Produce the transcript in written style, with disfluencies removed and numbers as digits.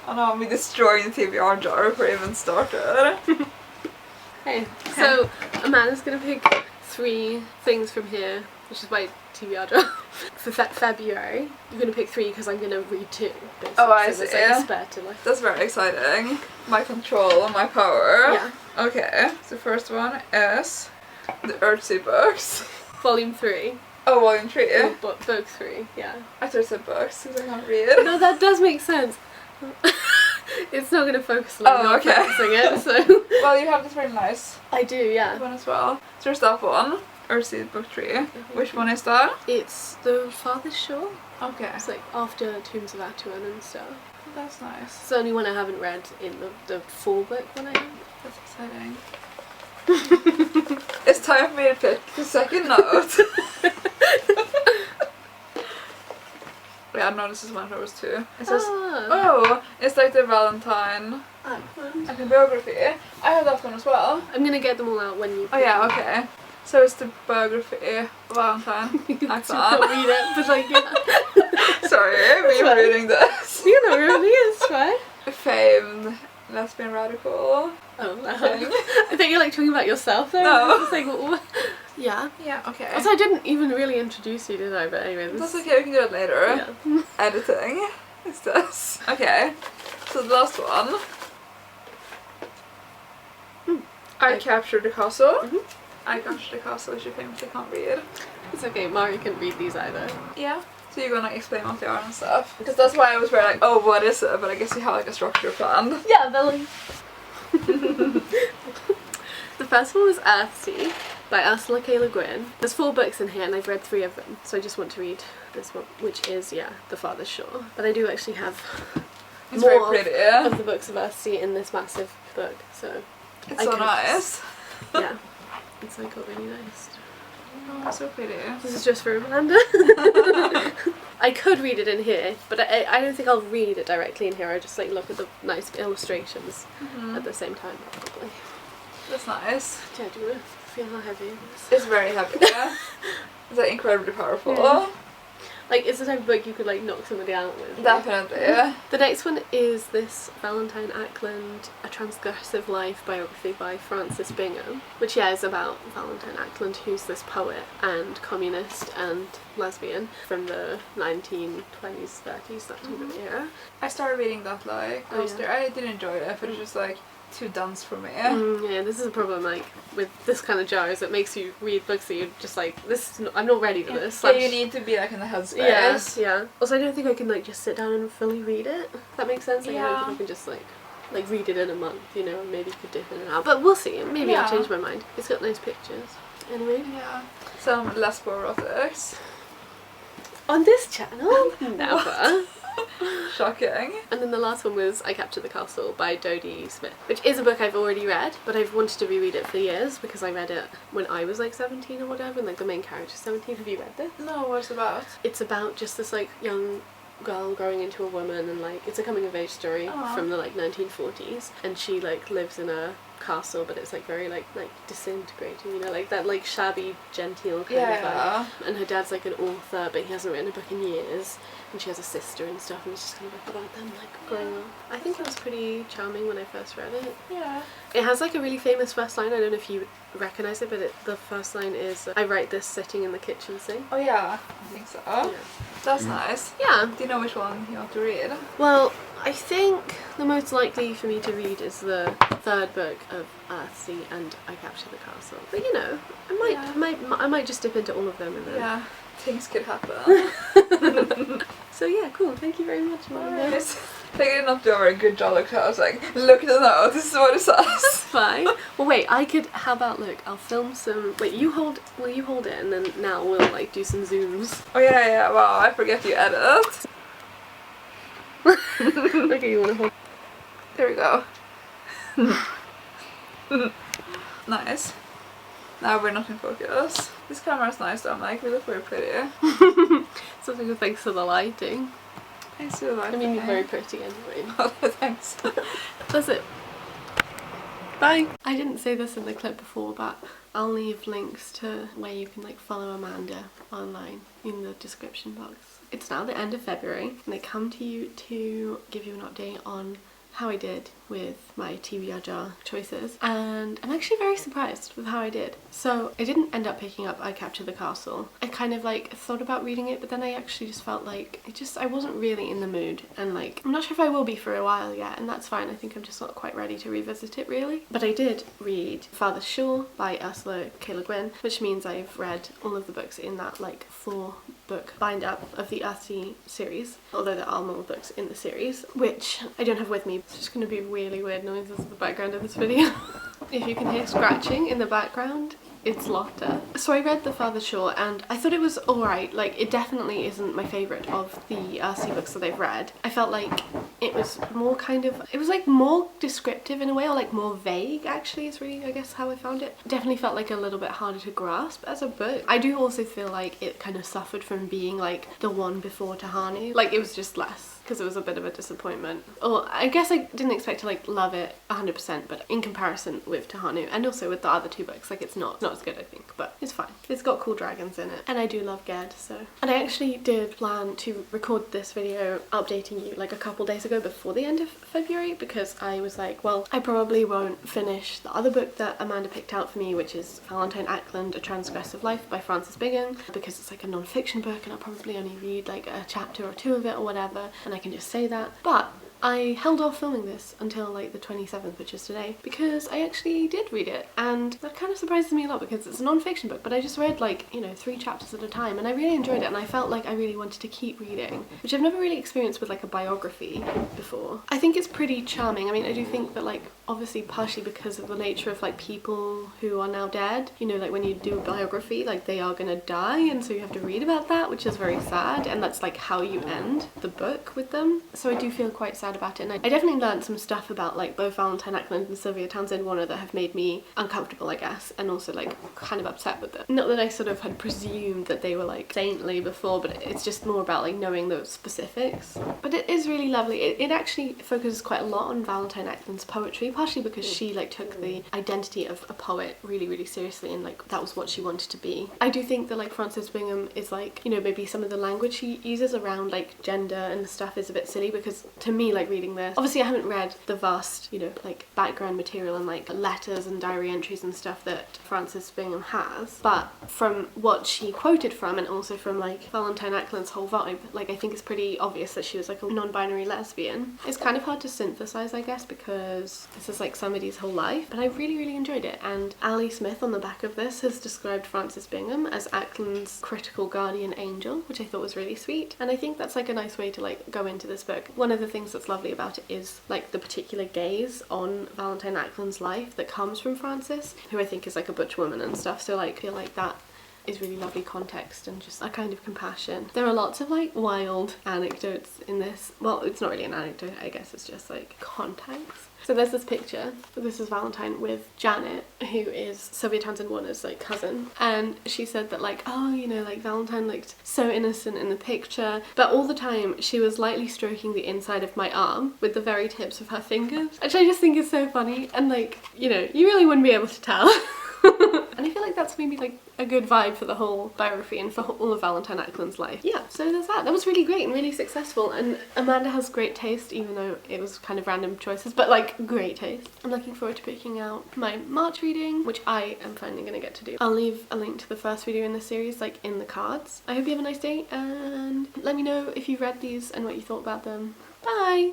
Oh no, I'm destroying the TBR jar before I even started. Hey, so Amanda's gonna pick 3 things from here, which is my TBR jar. For February, you're gonna pick 3 because I'm gonna read 2. Basically. Oh, I so see. There's like a spare to like. That's very exciting. My control and my power. Yeah. Okay, so the first one is the Earthsea books. Volume 3. Oh, volume 3? Book 3, yeah. I thought it said books because I can't read. No, that does make sense. It's not going to focus on not focusing it, so... Well, you have this very nice I do, yeah. one as well. So there's that one, Earthsea book 3. Which one is that? It's the Farthest Shore. Okay. It's like after Tombs of Atuan and stuff. That's nice. It's the only one I haven't read in the full book one I have. That's exciting. It's time for me to pick the second note. Yeah, no, this is one of those too. It says, oh, it's like the Valentine Ackland. biography. I have that one as well. I'm gonna get them all out when you... Oh yeah, okay. So it's the biography Valentine. You can't read it, but like, yeah. Sorry, me reading this. You're not really, it's fine. Famed lesbian radical. Oh, I think you're like talking about yourself there. No. Just like, what? Yeah. Yeah, okay. Also, I didn't even really introduce you, did I? But anyway, That's okay, we can do it later. Yeah. Editing. It's this. Okay. So the last one. I captured the castle. I captured the castle, which you famously can't read. It's okay, Mari can read these either. Yeah. So you're gonna explain what they are and stuff. Because that's why I was very like, oh, what is it? But I guess you have like a structure planned. Yeah, Billy. The first one was Earthsea by Ursula K. Le Guin. There's 4 books in here and I've read 3 of them, so I just want to read this one, which is, yeah, The Farthest Shore. But I do actually have more of the books of Earthsea in this massive book, so... It's so nice. Yeah, it's like got really nice. Oh, so pretty. This is just for Amanda. I could read it in here, but I don't think I'll read it directly in here. I just like look at the nice illustrations at the same time, probably. That's nice. Yeah, do you want to feel how heavy it is? It's very heavy, yeah. It's like incredibly powerful. Yeah. Like, it's the type of book you could like knock somebody out with. Definitely, yeah. The next one is this Valentine Ackland, A Transgressive Life biography by Frances Bingham, which, yeah, is about Valentine Ackland, who's this poet and communist and lesbian from the 1920s, 30s, that type of era. I started reading that like last year. I did enjoy it, but it's just like too dense for me. Yeah, this is a problem like with this kind of jar, is it makes you read books that you're just like, this is not, I'm not ready for this. Yeah, you need to be like in the headspace. Yeah. Also, I don't think I can like just sit down and fully read it. If that makes sense. Like, I don't think I can just like read it in a month, you know, and maybe could dip in and out. But we'll see. Maybe I'll change my mind. It's got nice pictures. Anyway. Yeah. Some lesbo erotics. On this channel? Never. Shocking. And then the last one was I Captured the Castle by Dodie Smith, which is a book I've already read, but I've wanted to reread it for years because I read it when I was like 17 or whatever, and like the main character's 17. Have you read this? No, what's it about? It's about just this like young girl growing into a woman, and like it's a coming of age story from the like 1940s, and she like lives in a castle, but it's like very like disintegrating, you know, like that like shabby genteel kind of vibe. And her dad's like an author, but he hasn't written a book in years, and she has a sister and stuff, and it's just kind of like about them like growing up. I think it was pretty charming when I first read it. Yeah. It has like a really famous first line. I don't know if you recognise it, but the first line is, I write this sitting in the kitchen sink. Oh yeah, I think so. Yeah. That's nice. Yeah. Do you know which one you want to read? Well, I think the most likely for me to read is the 3rd book of Earthsea and I Captured the Castle. But you know, I might just dip into all of them and then... Yeah, things could happen. So yeah, cool. Thank you very much, Amanda. Nice. I think I did not do a very good job. Like, I was like, look at the note, this is what it says. That's fine. Well wait, how about look, I'll film some, wait, will you hold it, and then now we'll like do some zooms. Oh yeah, wow, I forget you edit. Okay, you wanna hold? There we go. Nice. Now we're not in focus. This camera's nice though, Mike. We look very pretty. Something thanks to the lighting. Thanks to the lighting. I mean, you're very pretty anyway. Oh, thanks. That's it. Bye. I didn't say this in the clip before, but I'll leave links to where you can like follow Amanda online in the description box. it's now the end of February and I come to you to give you an update on how I did with my TBR jar choices, and I'm actually very surprised with how I did. So I didn't end up picking up I Capture the Castle. I kind of like thought about reading it, but then I actually just felt like I wasn't really in the mood, and like I'm not sure if I will be for a while yet, and that's fine. I think I'm just not quite ready to revisit it really. But I did read Farther Shore by Ursula K. Le Guin, which means I've read all of the books in that like 4-book bind up of the Earthsea series, although there are more books in the series, which I don't have with me. It's just going to be really weird noises in the background of this video. If you can hear scratching in the background, it's Lotta. So I read The Farther Shore and I thought it was alright. Like, it definitely isn't my favourite of the Earthsea books that I've read. I felt like it was more kind of, it was like more descriptive in a way, or like more vague actually is really I guess how I found it. Definitely felt like a little bit harder to grasp as a book. I do also feel like it kind of suffered from being like the one before Tahani. Like it was just less, because it was a bit of a disappointment. Or I guess I didn't expect to like love it 100%, but in comparison with Tahanu and also with the other 2 books, like it's not as good I think, but it's fine. It's got cool dragons in it and I do love Ged, so. And I actually did plan to record this video updating you like a couple days ago before the end of February, because I was like, well, I probably won't finish the other book that Amanda picked out for me, which is Valentine Ackland, A Transgressive Life by Frances Bingham, because it's like a non-fiction book and I'll probably only read like a chapter or 2 of it or whatever, and I can just say that. But I held off filming this until like the 27th, which is today, because I actually did read it, and that kind of surprises me a lot because it's a non-fiction book, but I just read like, you know, 3 chapters at a time and I really enjoyed it, and I felt like I really wanted to keep reading, which I've never really experienced with like a biography before. I think it's pretty charming. I mean, I do think that like obviously partially because of the nature of like people who are now dead, you know, like when you do a biography, like they are gonna die, and so you have to read about that, which is very sad, and that's like how you end the book with them. So I do feel quite sad about it, and I definitely learned some stuff about like both Valentine Ackland and Sylvia Townsend Warner that have made me uncomfortable, I guess, and also like kind of upset with it. Not that I sort of had presumed that they were like saintly before, but it's just more about like knowing those specifics. But it is really lovely. It actually focuses quite a lot on Valentine Ackland's poetry, partially because she like took the identity of a poet really seriously, and like that was what she wanted to be. I do think that like Frances Bingham is like, you know, maybe some of the language she uses around like gender and stuff is a bit silly, because to me like reading this, obviously I haven't read the vast, you know, like background material and like letters and diary entries and stuff that Frances Bingham has, but from what she quoted from and also from like Valentine Ackland's whole vibe, like I think it's pretty obvious that she was like a non-binary lesbian. It's kind of hard to synthesize, I guess, because this is like somebody's whole life, but I really enjoyed it. And Ali Smith on the back of this has described Frances Bingham as Ackland's critical guardian angel, which I thought was really sweet, and I think that's like a nice way to like go into this book. One of the things that's lovely about it is like the particular gaze on Valentine Ackland's life that comes from Frances, who I think is like a butch woman and stuff, so like I feel like that is really lovely context and just a kind of compassion. There are lots of like wild anecdotes in this. Well, it's not really an anecdote, I guess it's just like context. So there's this picture. This is Valentine with Janet, who is Sylvia Townsend Warner's like cousin, and she said that like, oh, you know, like Valentine looked so innocent in the picture, but all the time she was lightly stroking the inside of my arm with the very tips of her fingers, which I just think is so funny, and like, you know, you really wouldn't be able to tell. And I feel like that's maybe like a good vibe for the whole biography and for all of Valentine Ackland's life. Yeah, so there's that. That was really great and really successful, and Amanda has great taste, even though it was kind of random choices, but like great taste. I'm looking forward to picking out my March reading, which I am finally gonna get to do. I'll leave a link to the first video in the series like in the cards. I hope you have a nice day, and let me know if you've read these and what you thought about them. Bye!